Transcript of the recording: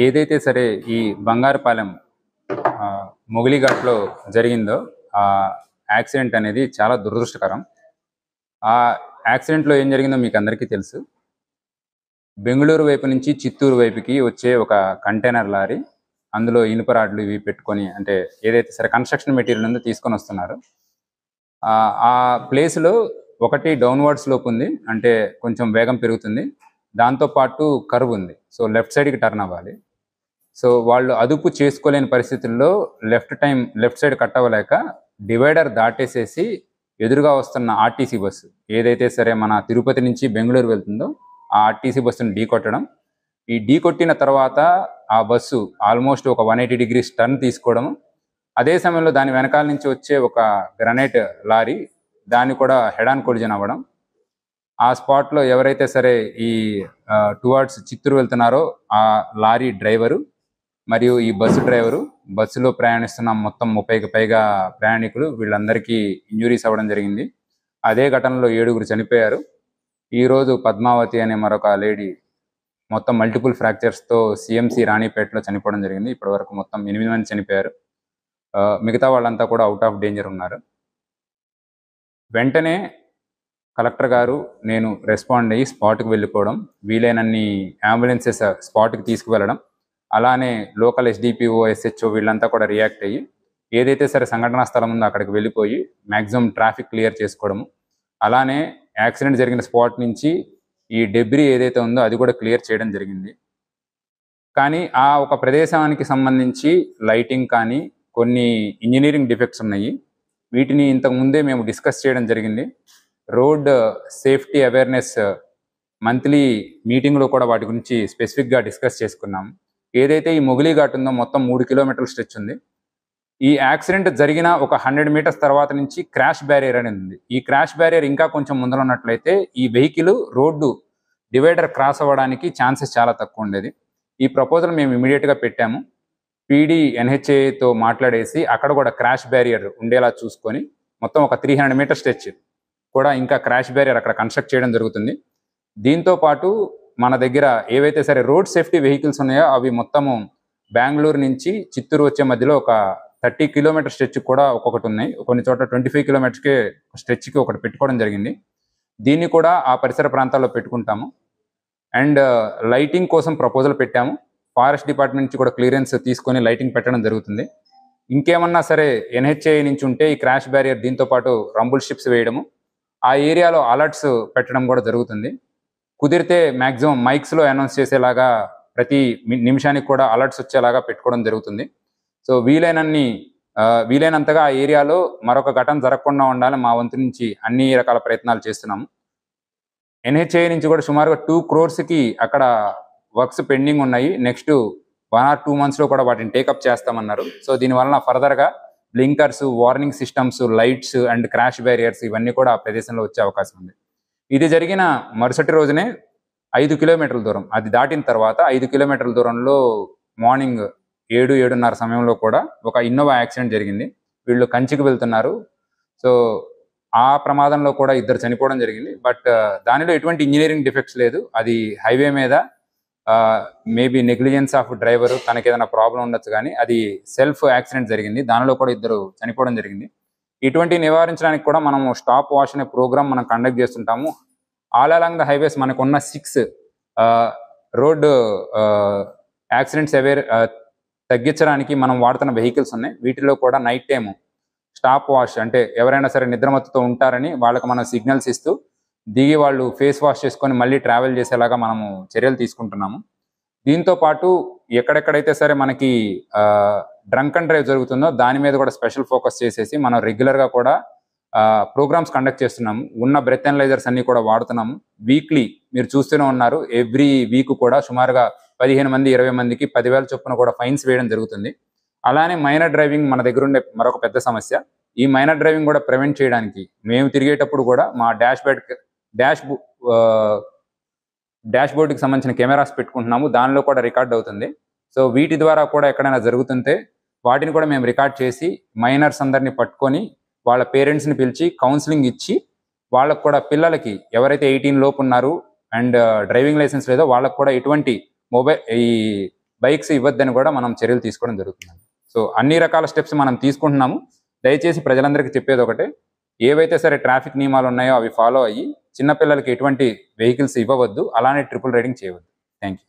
ఏదైతే సరే ఈ బంగారుపాలెం మొగిలిఘాట్లో జరిగిందో ఆ యాక్సిడెంట్ అనేది చాలా దురదృష్టకరం. ఆ యాక్సిడెంట్లో ఏం జరిగిందో మీకు అందరికీ తెలుసు. బెంగుళూరు వైపు నుంచి చిత్తూరు వైపుకి వచ్చే ఒక కంటైనర్ లారీ, అందులో ఇనుప రాడ్లు ఇవి పెట్టుకొని, అంటే ఏదైతే సరే కన్స్ట్రక్షన్ మెటీరియల్ ఉందో తీసుకొని వస్తున్నారు. ఆ ప్లేస్లో ఒకటి డౌన్వర్డ్ స్లోప్ ఉంది, అంటే కొంచెం వేగం పెరుగుతుంది. దాంతోపాటు కర్వ్ ఉంది, సో లెఫ్ట్ సైడ్కి టర్న్ అవ్వాలి. సో వాళ్ళు అదుపు చేసుకోలేని పరిస్థితుల్లో లెఫ్ట్ సైడ్ కట్ అవ్వలేక డివైడర్ దాటేసేసి ఎదురుగా వస్తున్న ఆర్టీసీ బస్సు ఏదైతే సరే మన తిరుపతి నుంచి బెంగళూరు వెళ్తుందో ఆ ఆర్టీసీ బస్సును ఢీ కొట్టడం. ఈ ఢీ కొట్టిన తర్వాత ఆ బస్సు ఆల్మోస్ట్ ఒక 180 degrees టర్న్ తీసుకోవడం. అదే సమయంలో దాని వెనకాల నుంచి వచ్చే ఒక గ్రనైట్ లారీ, దాన్ని కూడా హెడ్ ఆన్ కొలిజన్ అవ్వడం. ఆ స్పాట్లో ఎవరైతే సరే ఈ టువర్డ్స్ చిత్తూరు వెళ్తున్నారో ఆ లారీ డ్రైవరు మరియు ఈ బస్సు డ్రైవరు, బస్సులో ప్రయాణిస్తున్న మొత్తం 30కి పైగా ప్రయాణికులు, వీళ్ళందరికీ ఇంజురీస్ అవ్వడం జరిగింది. అదే ఘటనలో 7గురు చనిపోయారు. ఈరోజు పద్మావతి అనే మరొక లేడీ మొత్తం మల్టిపుల్ ఫ్రాక్చర్స్తో సిఎంసి రాణిపేటలో చనిపోవడం జరిగింది. ఇప్పటి వరకు మొత్తం 8 మంది చనిపోయారు. మిగతా వాళ్ళంతా కూడా అవుట్ ఆఫ్ డేంజర్ ఉన్నారు. వెంటనే కలెక్టర్ గారు నేను రెస్పాండ్ అయ్యి స్పాట్కి వెళ్ళిపోవడం, వీలైనన్ని అంబులెన్సెస్ స్పాట్కి తీసుకువెళ్ళడం, అలానే లోకల్ ఎస్డిపిఓ ఎస్హెచ్ఓ వీళ్ళంతా కూడా రియాక్ట్ అయ్యి ఏదైతే సరే సంఘటనా స్థలం ఉందో అక్కడికి వెళ్ళిపోయి మ్యాక్సిమం ట్రాఫిక్ క్లియర్ చేసుకోవడము, అలానే యాక్సిడెంట్ జరిగిన స్పాట్ నుంచి ఈ డెబ్రీ ఏదైతే ఉందో అది కూడా క్లియర్ చేయడం జరిగింది. కానీ ఆ ఒక ప్రదేశానికి సంబంధించి లైటింగ్ కానీ కొన్ని ఇంజనీరింగ్ డిఫెక్ట్స్ ఉన్నాయి. వీటిని ఇంతకు ముందే మేము డిస్కస్ చేయడం జరిగింది. రోడ్ సేఫ్టీ అవేర్నెస్ మంత్లీ మీటింగ్లో కూడా వాటి గురించి స్పెసిఫిక్గా డిస్కస్ చేసుకున్నాం. ఏదైతే ఈ మొగిలిఘాట్ ఉందో మొత్తం 3 కిలోమీటర్ల స్ట్రెచ్ ఉంది. ఈ యాక్సిడెంట్ జరిగిన ఒక 100 మీటర్స్ తర్వాత నుంచి క్రాష్ బ్యారియర్ అనేది ఉంది. ఈ క్రాష్ బ్యారియర్ ఇంకా కొంచెం ముందర ఉన్నట్లయితే ఈ వెహికల్ రోడ్డు డివైడర్ క్రాస్ అవ్వడానికి ఛాన్సెస్ చాలా తక్కువ ఉండేది. ఈ ప్రపోజల్ మేము ఇమీడియట్గా పెట్టాము. పీడీ ఎన్హెచ్ఏతో మాట్లాడేసి అక్కడ కూడా క్రాష్ బ్యారియర్ ఉండేలా చూసుకొని మొత్తం ఒక 300 మీటర్ స్ట్రెచ్ కూడా ఇంకా క్రాష్ బ్యారియర్ అక్కడ కన్స్ట్రక్ట్ చేయడం జరుగుతుంది. దీంతో పాటు మన దగ్గర ఏవైతే సరే రోడ్ సేఫ్టీ వెహికల్స్ ఉన్నాయో అవి మొత్తము బెంగళూరు నుంచి చిత్తూరు వచ్చే మధ్యలో ఒక 30 కిలోమీటర్ స్ట్రెచ్ కూడా ఒక్కొక్కటి ఉన్నాయి. కొన్ని చోట్ల 25 కిలోమీటర్స్కి స్ట్రెచ్కి ఒకటి పెట్టుకోవడం జరిగింది. దీన్ని కూడా ఆ పరిసర ప్రాంతాల్లో పెట్టుకుంటాము. అండ్ లైటింగ్ కోసం ప్రపోజల్ పెట్టాము. ఫారెస్ట్ డిపార్ట్మెంట్ నుంచి కూడా క్లియరెన్స్ తీసుకొని లైటింగ్ పెట్టడం జరుగుతుంది. ఇంకేమన్నా సరే ఎన్హెచ్ఏ నుంచి ఉంటే ఈ క్రాష్ బ్యారియర్ దీంతో పాటు రంబుల్ స్ట్రిప్స్ వేయడము, ఆ ఏరియాలో అలర్ట్స్ పెట్టడం కూడా జరుగుతుంది. కుదిరితే మ్యాక్సిమం మైక్స్లో అనౌన్స్ చేసేలాగా ప్రతి నిమిషానికి కూడా అలర్ట్స్ వచ్చేలాగా పెట్టుకోవడం జరుగుతుంది. సో వీలైనంతగా ఆ ఏరియాలో మరొక ఘటన జరగకుండా ఉండాలి మా వంతు నుంచి అన్ని రకాల ప్రయత్నాలు చేస్తున్నాము. ఎన్హెచ్ఐ నుంచి కూడా సుమారుగా 2 crores అక్కడ వర్క్స్ పెండింగ్ ఉన్నాయి. నెక్స్ట్ 1 or 2 months కూడా వాటిని టేకప్ చేస్తామన్నారు. సో దీనివలన ఫర్దర్గా blinkers, warning systems, lights and crash barriers ఇవన్నీ కూడా ఆ ప్రదేశంలో వచ్చే అవకాశం ఉంది. ఇది జరిగిన మరుసటి రోజునే 5 కిలోమీటర్ల దూరం, అది దాటిన తర్వాత 5 కిలోమీటర్ల దూరంలో మార్నింగ్ 7-7:30 సమయంలో కూడా ఒక ఇన్నోవా యాక్సిడెంట్ జరిగింది. వీళ్ళు కంచికి వెళ్తున్నారు. సో ఆ ప్రమాదంలో కూడా 2 చనిపోవడం జరిగింది. బట్ దానిలో ఎటువంటి ఇంజనీరింగ్ డిఫెక్ట్స్ లేదు. అది హైవే మీద మేబీ నెగ్లిజెన్స్ ఆఫ్ డ్రైవరు, తనకి ఏదైనా ప్రాబ్లం ఉండొచ్చు, కానీ అది సెల్ఫ్ యాక్సిడెంట్ జరిగింది. దానిలో కూడా 2 చనిపోవడం జరిగింది. ఇటువంటి నివారించడానికి కూడా మనము స్టాప్ వాష్ అనే ప్రోగ్రామ్ మనం కండక్ట్ చేస్తుంటాము. ఆల్ అలాంగ్ ద హైవేస్ మనకున్న 6 రోడ్ యాక్సిడెంట్స్ తగ్గించడానికి మనం వాడుతున్న వెహికల్స్ ఉన్నాయి. వీటిలో కూడా నైట్ టైము స్టాప్ వాష్, అంటే ఎవరైనా సరే నిద్రమత్తుతో ఉంటారని వాళ్ళకి మనం సిగ్నల్స్ ఇస్తూ దిగి వాళ్ళు ఫేస్ వాష్ చేసుకొని మళ్ళీ ట్రావెల్ చేసేలాగా మనము చర్యలు తీసుకుంటున్నాము. దీంతో పాటు ఎక్కడెక్కడైతే సరే మనకి డ్రంక్ అండ్ డ్రైవ్ జరుగుతుందో దాని మీద కూడా స్పెషల్ ఫోకస్ చేసేసి మనం రెగ్యులర్గా కూడా ప్రోగ్రామ్స్ కండక్ట్ చేస్తున్నాము. ఉన్న బ్రెత్ అనలైజర్స్ అన్ని కూడా వాడుతున్నాము. వీక్లీ మీరు చూస్తూనే ఉన్నారు, ఎవ్రీ వీక్ కూడా సుమారుగా 15 మంది 20 మందికి 10,000 చొప్పున కూడా ఫైన్స్ వేయడం జరుగుతుంది. అలానే మైనర్ డ్రైవింగ్ మన దగ్గర ఉండే మరొక పెద్ద సమస్య. ఈ మైనర్ డ్రైవింగ్ కూడా ప్రివెంట్ చేయడానికి మేము తిరిగేటప్పుడు కూడా మా డాష్ బోర్డుకి సంబంధించిన కెమెరాస్ పెట్టుకుంటున్నాము. దానిలో కూడా రికార్డ్ అవుతుంది. సో వీటి ద్వారా కూడా ఎక్కడైనా జరుగుతుంటే వాటిని కూడా మేము రికార్డ్ చేసి మైనర్స్ అందరినీ పట్టుకొని వాళ్ళ పేరెంట్స్ని పిలిచి కౌన్సిలింగ్ ఇచ్చి వాళ్ళకు కూడా పిల్లలకి ఎవరైతే 18 లోపు ఉన్నారు అండ్ డ్రైవింగ్ లైసెన్స్ లేదో వాళ్ళకు కూడా ఎటువంటి బైక్స్ ఇవ్వద్దని కూడా మనం చర్యలు తీసుకోవడం జరుగుతుంది. సో అన్ని రకాల స్టెప్స్ మనం తీసుకుంటున్నాము. దయచేసి ప్రజలందరికీ చెప్పేది ఒకటే, ఏవైతే సరే ట్రాఫిక్ నియమాలు ఉన్నాయో అవి ఫాలో అయ్యి చిన్నపిల్లలకి ఎటువంటి వెహికల్స్ ఇవ్వవద్దు, అలానే ట్రిపుల్ రైడింగ్ చేయవద్దు. Thank you.